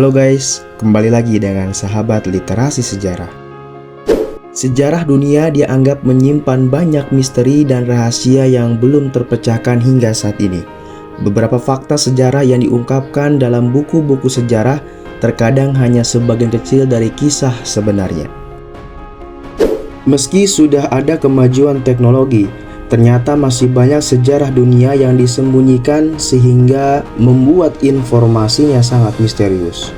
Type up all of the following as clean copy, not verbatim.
Halo guys, kembali lagi dengan sahabat literasi sejarah. Sejarah dunia dianggap menyimpan banyak misteri dan rahasia yang belum terpecahkan hingga saat ini. Beberapa fakta sejarah yang diungkapkan dalam buku-buku sejarah terkadang hanya sebagian kecil dari kisah sebenarnya. Meski sudah ada kemajuan teknologi, ternyata masih banyak sejarah dunia yang disembunyikan sehingga membuat informasinya sangat misterius.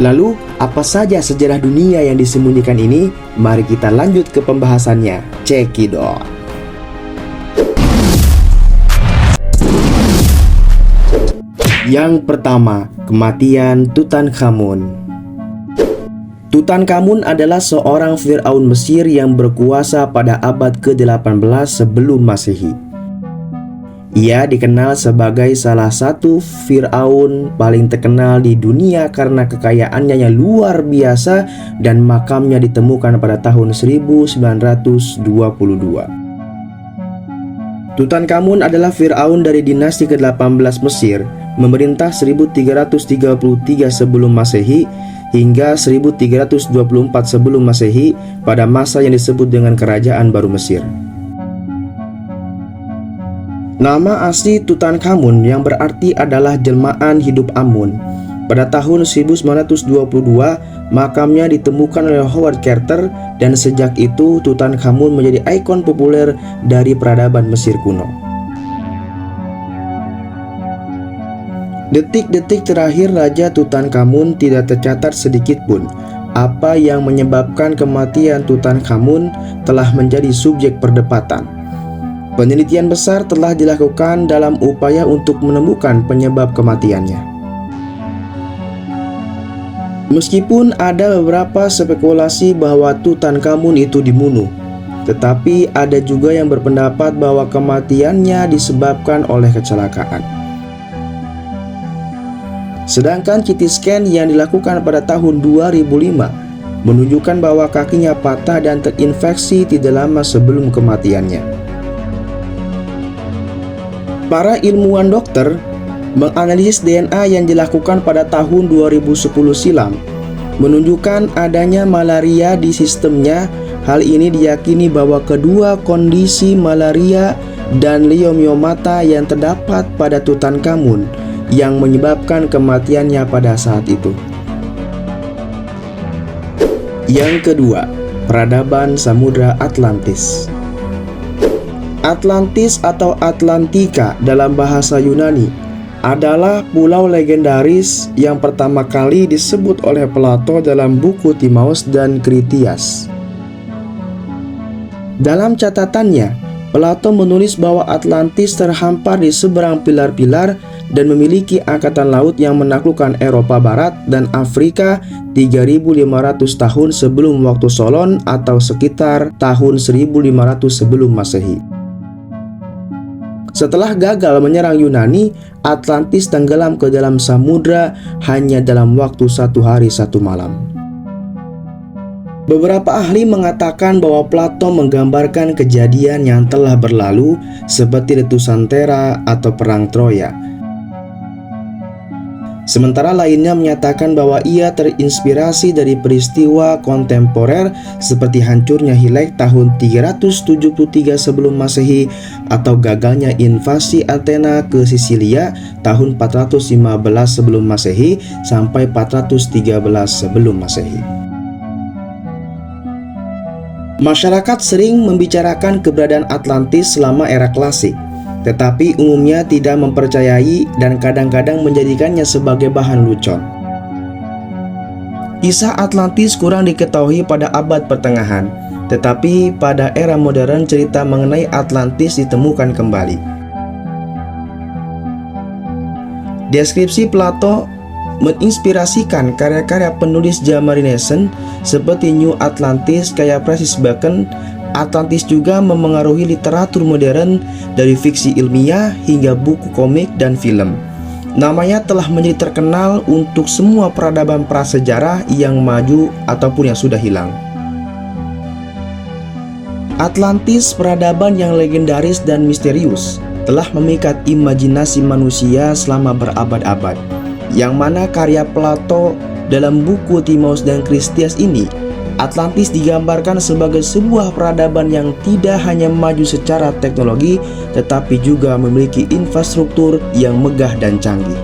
Lalu, apa saja sejarah dunia yang disembunyikan ini? Mari kita lanjut ke pembahasannya. Check it out. Yang pertama, kematian Tutankhamun. Tutankhamun adalah seorang Firaun Mesir yang berkuasa pada abad ke-18 sebelum Masehi. Ia dikenal sebagai salah satu Firaun paling terkenal di dunia karena kekayaannya yang luar biasa dan makamnya ditemukan pada tahun 1922. Tutankhamun adalah Firaun dari dinasti ke-18 Mesir, memerintah 1333 sebelum Masehi hingga 1324 sebelum Masehi pada masa yang disebut dengan Kerajaan Baru Mesir. Nama asli Tutankhamun yang berarti adalah jelmaan hidup Amun. Pada tahun 1922, makamnya ditemukan oleh Howard Carter dan sejak itu Tutankhamun menjadi ikon populer dari peradaban Mesir kuno. Detik-detik terakhir Raja Tutankhamun tidak tercatat sedikit pun. Apa yang menyebabkan kematian Tutankhamun telah menjadi subjek perdebatan. Penelitian besar telah dilakukan dalam upaya untuk menemukan penyebab kematiannya. Meskipun ada beberapa spekulasi bahwa Tutankhamun itu dibunuh, tetapi ada juga yang berpendapat bahwa kematiannya disebabkan oleh kecelakaan. Sedangkan CT scan yang dilakukan pada tahun 2005 menunjukkan bahwa kakinya patah dan terinfeksi tidak lama sebelum kematiannya. Para ilmuwan dokter menganalisis DNA yang dilakukan pada tahun 2010 silam menunjukkan adanya malaria di sistemnya. Hal ini diyakini bahwa kedua kondisi malaria dan leiomyomata yang terdapat pada Tutankhamun yang menyebabkan kematiannya pada saat itu. Yang kedua, peradaban Samudra Atlantis. Atlantis atau Atlantika dalam bahasa Yunani adalah pulau legendaris yang pertama kali disebut oleh Plato dalam buku Timaeus dan Critias. Dalam catatannya, Plato menulis bahwa Atlantis terhampar di seberang pilar-pilar dan memiliki angkatan laut yang menaklukkan Eropa Barat dan Afrika 3.500 tahun sebelum waktu Solon atau sekitar tahun 1.500 sebelum Masehi. Setelah gagal menyerang Yunani, Atlantis tenggelam ke dalam samudra hanya dalam waktu 1 hari 1 malam. Beberapa ahli mengatakan bahwa Plato menggambarkan kejadian yang telah berlalu seperti letusan Tera atau Perang Troya. Sementara lainnya menyatakan bahwa ia terinspirasi dari peristiwa kontemporer seperti hancurnya Hilek tahun 373 sebelum Masehi atau gagalnya invasi Athena ke Sisilia tahun 415 sebelum Masehi sampai 413 sebelum Masehi. Masyarakat sering membicarakan keberadaan Atlantis selama era klasik, tetapi umumnya tidak mempercayai dan kadang-kadang menjadikannya sebagai bahan lucon. Kisah Atlantis kurang diketahui pada abad pertengahan, tetapi pada era modern cerita mengenai Atlantis ditemukan kembali. Deskripsi Plato menginspirasikan karya-karya penulis zaman Renaissance seperti New Atlantis kayak Francis Bacon. Atlantis juga memengaruhi literatur modern dari fiksi ilmiah hingga buku komik dan film. Namanya telah menjadi terkenal untuk semua peradaban prasejarah yang maju ataupun yang sudah hilang. Atlantis, peradaban yang legendaris dan misterius, telah memikat imajinasi manusia selama berabad-abad. yang mana karya Plato dalam buku Timaeus dan Kritias ini, Atlantis digambarkan sebagai sebuah peradaban yang tidak hanya maju secara teknologi, tetapi juga memiliki infrastruktur yang megah dan canggih.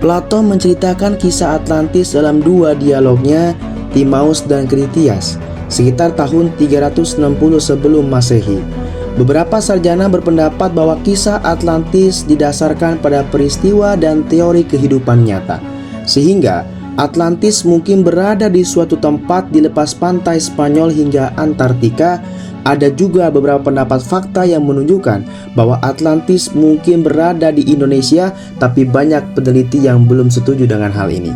Plato menceritakan kisah Atlantis dalam dua dialognya, Timaeus dan Kritias, sekitar tahun 360 sebelum Masehi. Beberapa sarjana berpendapat bahwa kisah Atlantis didasarkan pada peristiwa dan teori kehidupan nyata, sehingga Atlantis mungkin berada di suatu tempat di lepas pantai Spanyol hingga Antartika. Ada juga beberapa pendapat fakta yang menunjukkan bahwa Atlantis mungkin berada di Indonesia, tapi banyak peneliti yang belum setuju dengan hal ini.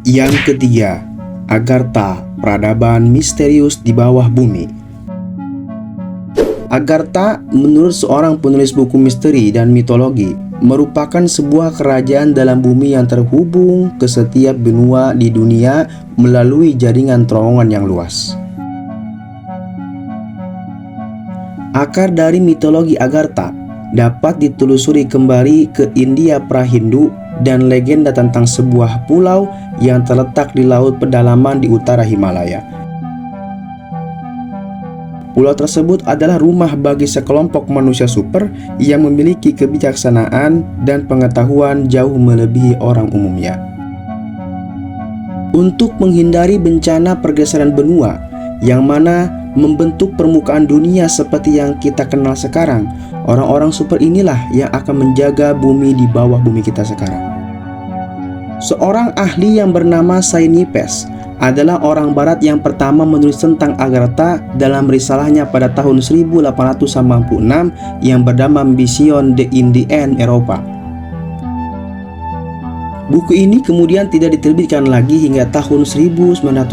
Yang ketiga, Agartha, peradaban misterius di bawah bumi. Agartha, menurut seorang penulis buku misteri dan mitologi, merupakan sebuah kerajaan dalam bumi yang terhubung ke setiap benua di dunia melalui jaringan terowongan yang luas. Akar dari mitologi Agartha dapat ditelusuri kembali ke India Prahindu dan legenda tentang sebuah pulau yang terletak di laut pedalaman di utara Himalaya. Pulau tersebut adalah rumah bagi sekelompok manusia super yang memiliki kebijaksanaan dan pengetahuan jauh melebihi orang umumnya. Untuk menghindari bencana pergeseran benua yang mana membentuk permukaan dunia seperti yang kita kenal sekarang, orang-orang super inilah yang akan menjaga bumi di bawah bumi kita sekarang. Seorang ahli yang bernama Sainippes adalah orang barat yang pertama menulis tentang Agartha dalam risalahnya pada tahun 1896 yang bernama Mission de Indien Eropa. Buku ini kemudian tidak diterbitkan lagi hingga tahun 1910,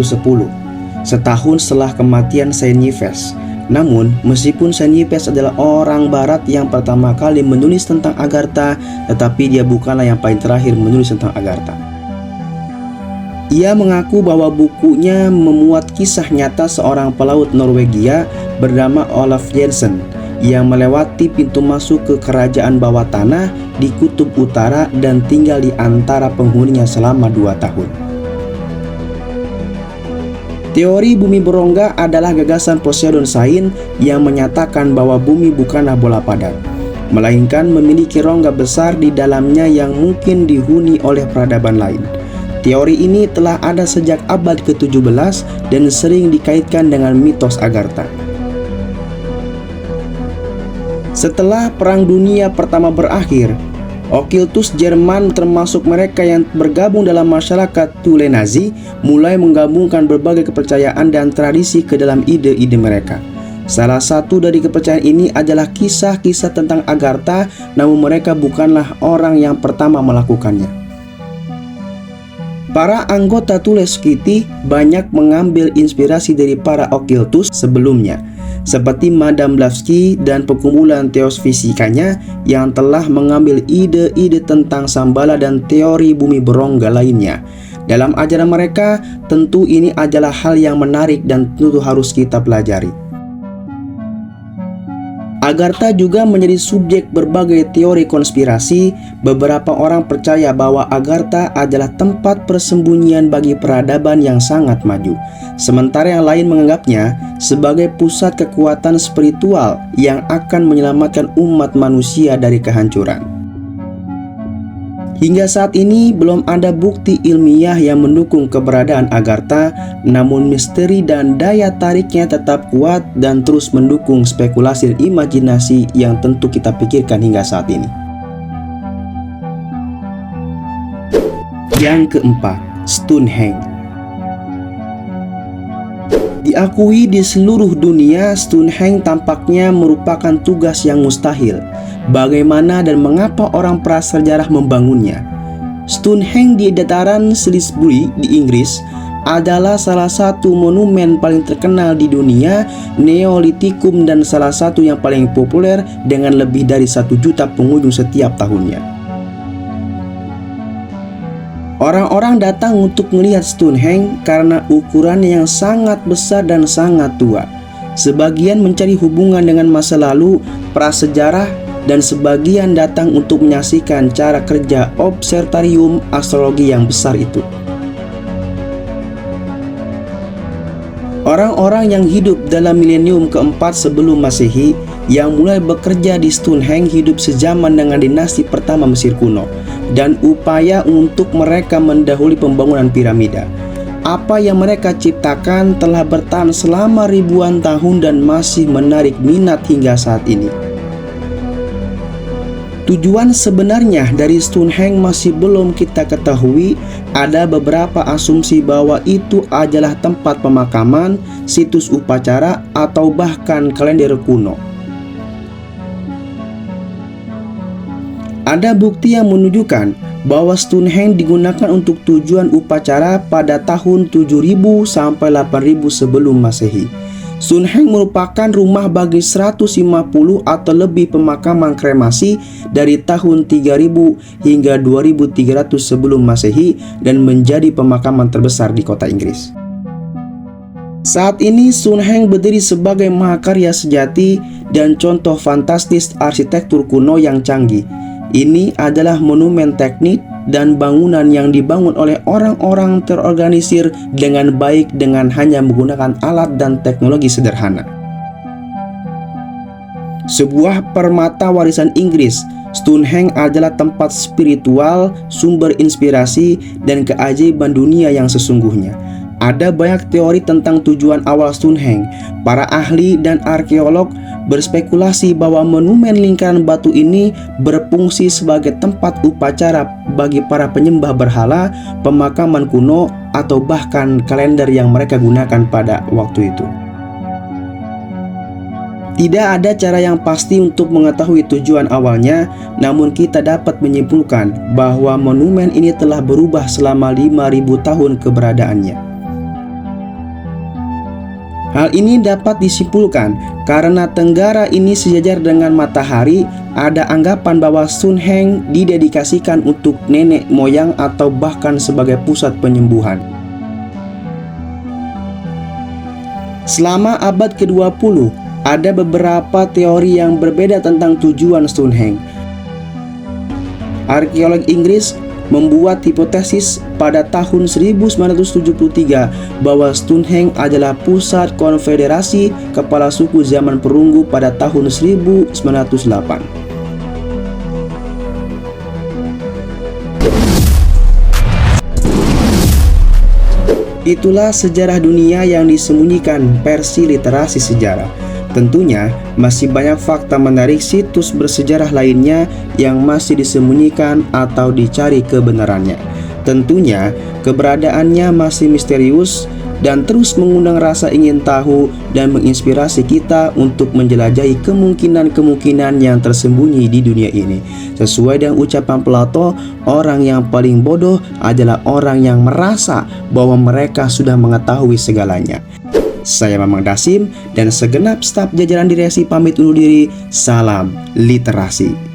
setahun setelah kematian Sainippes. Namun, meskipun Sainippes adalah orang barat yang pertama kali menulis tentang Agartha, tetapi dia bukanlah yang paling terakhir menulis tentang Agartha. Ia mengaku bahwa bukunya memuat kisah nyata seorang pelaut Norwegia bernama Olaf Jensen yang melewati pintu masuk ke kerajaan bawah tanah di kutub utara dan tinggal di antara penghuninya selama 2 tahun. Teori bumi berongga adalah gagasan Poseidon Sain yang menyatakan bahwa bumi bukanlah bola padat, melainkan memiliki rongga besar di dalamnya yang mungkin dihuni oleh peradaban lain. Teori ini telah ada sejak abad ke-17 dan sering dikaitkan dengan mitos Agartha. Setelah Perang Dunia Pertama berakhir, Okkultus Jerman termasuk mereka yang bergabung dalam masyarakat Thule Nazi mulai menggabungkan berbagai kepercayaan dan tradisi ke dalam ide-ide mereka. Salah satu dari kepercayaan ini adalah kisah-kisah tentang Agartha, namun mereka bukanlah orang yang pertama melakukannya. Para anggota Thule Society banyak mengambil inspirasi dari para okkultus sebelumnya, seperti Madame Blavatsky dan perkumpulan teosfisikanya yang telah mengambil ide-ide tentang Shambhala dan teori bumi berongga lainnya. Dalam ajaran mereka, tentu ini adalah hal yang menarik dan tentu harus kita pelajari. Agartha juga menjadi subjek berbagai teori konspirasi. Beberapa orang percaya bahwa Agartha adalah tempat persembunyian bagi peradaban yang sangat maju, sementara yang lain menganggapnya sebagai pusat kekuatan spiritual yang akan menyelamatkan umat manusia dari kehancuran. Hingga saat ini belum ada bukti ilmiah yang mendukung keberadaan Agartha, namun misteri dan daya tariknya tetap kuat dan terus mendukung spekulasi dan imajinasi yang tentu kita pikirkan hingga saat ini. Yang keempat, Stonehenge. Diakui di seluruh dunia, Stonehenge tampaknya merupakan tugas yang mustahil. Bagaimana dan mengapa orang prasejarah membangunnya? Stonehenge di dataran Salisbury di Inggris adalah salah satu monumen paling terkenal di dunia Neolitikum dan salah satu yang paling populer dengan lebih dari 1 juta pengunjung setiap tahunnya. Orang-orang datang untuk melihat Stonehenge karena ukurannya yang sangat besar dan sangat tua. Sebagian mencari hubungan dengan masa lalu prasejarah dan sebagian datang untuk menyaksikan cara kerja observatorium astrologi yang besar itu. Orang-orang yang hidup dalam milenium keempat sebelum Masehi yang mulai bekerja di Stonehenge hidup sejaman dengan dinasti pertama Mesir kuno, dan upaya untuk mereka mendahului pembangunan piramida. Apa yang mereka ciptakan telah bertahan selama ribuan tahun dan masih menarik minat hingga saat ini. Tujuan sebenarnya dari Stonehenge masih belum kita ketahui. Ada beberapa asumsi bahwa itu adalah tempat pemakaman, situs upacara, atau bahkan kalender kuno. Ada bukti yang menunjukkan bahwa Stonehenge digunakan untuk tujuan upacara pada tahun 7000 sampai 8000 sebelum Masehi. Stonehenge merupakan rumah bagi 150 atau lebih pemakaman kremasi dari tahun 3000 hingga 2300 sebelum Masehi dan menjadi pemakaman terbesar di kota Inggris. Saat ini Stonehenge berdiri sebagai mahakarya sejati dan contoh fantastis arsitektur kuno yang canggih. Ini adalah monumen teknik dan bangunan yang dibangun oleh orang-orang terorganisir dengan baik dengan hanya menggunakan alat dan teknologi sederhana. Sebuah permata warisan Inggris, Stonehenge adalah tempat spiritual, sumber inspirasi, dan keajaiban dunia yang sesungguhnya. Ada banyak teori tentang tujuan awal Stonehenge. Para ahli dan arkeolog berspekulasi bahwa monumen lingkaran batu ini berfungsi sebagai tempat upacara bagi para penyembah berhala, pemakaman kuno, atau bahkan kalender yang mereka gunakan pada waktu itu. Tidak ada cara yang pasti untuk mengetahui tujuan awalnya, namun kita dapat menyimpulkan bahwa monumen ini telah berubah selama 5000 tahun keberadaannya. Hal ini dapat disimpulkan karena tenggara ini sejajar dengan matahari. Ada anggapan bahwa Stonehenge didedikasikan untuk nenek moyang atau bahkan sebagai pusat penyembuhan. Selama abad ke-20, ada beberapa teori yang berbeda tentang tujuan Stonehenge. Arkeolog Inggris membuat hipotesis pada tahun 1973 bahwa Stonehenge adalah pusat konfederasi kepala suku zaman perunggu pada tahun 1908. Itulah sejarah dunia yang disembunyikan versi literasi sejarah. Tentunya masih banyak fakta menarik situs bersejarah lainnya yang masih disembunyikan atau dicari kebenarannya. Tentunya keberadaannya masih misterius dan terus mengundang rasa ingin tahu dan menginspirasi kita untuk menjelajahi kemungkinan-kemungkinan yang tersembunyi di dunia ini. Sesuai dengan ucapan Plato, orang yang paling bodoh adalah orang yang merasa bahwa mereka sudah mengetahui segalanya. Saya Mamang Dasim dan segenap staf jajaran direksi pamit undur diri. Salam literasi.